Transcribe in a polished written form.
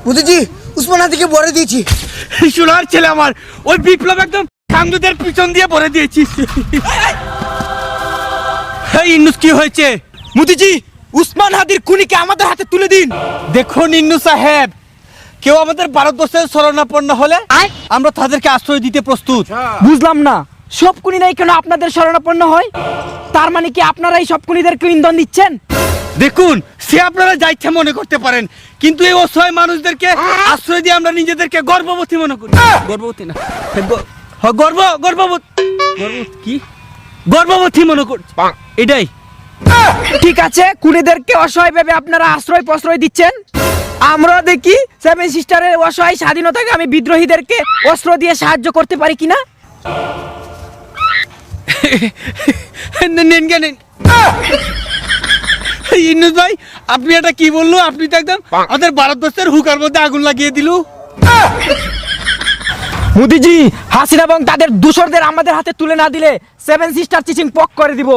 মোদিজি উসমান হাদিকে ভরে দিয়েছি। সোনার ছেলে আমার, ওই বিপ্লব একদম কাঙ্গুদের পিছন দিয়ে ভরে দিয়েছিস। এই ইন্নুস কি হয়েছে? মোদিজি উসমান হাদির খুনিকে আমাদের হাতে তুলে দিন। দেখুন ইন্নু সাহেব, কেউ আমাদের ভারতবর্ষের শরণাপন্ন হলে আমরা তাদেরকে আশ্রয় দিতে প্রস্তুত। বুঝলাম না, সব খুনিরাই কেন আপনাদের শরণাপন্ন হয়? তার মানে কি আপনারাই সব খুনিদেরকে ইন্ধন দিচ্ছেন? দেখুন, সে আপনারা যা ইচ্ছা মনে করতে পারেন, কিন্তু এই অসহায় মানুষদেরকে আশ্রয় দিয়ে আমরা নিজেদেরকে গর্ভবতী মনে করি। গর্ভবতী না, গর্ভবতী মনে করছি, এটাই ঠিক আছে, খুনিদেরকে অসহায় ভেবে আপনারা আশ্রয় প্রশ্রয় দিচ্ছেন। আমরা দেখি সেভেন সিস্টারের অসহায় স্বাধীনতাকামী বিদ্রোহীদেরকে অস্ত্র দিয়ে সাহায্য করতে পারি কিনা। নেন জ্ঞান ইন্নুস ভাই, আপনি এটা কি বললো? আপনি তো একদম আমাদের ভারতবর্ষের হুকার মধ্যে আগুন লাগিয়ে দিল। মোদিজি, হাসিনা এবং তাদের দূষরদের আমাদের হাতে তুলে না দিলে সেভেন সিস্টার চিচিং পক করে দিব।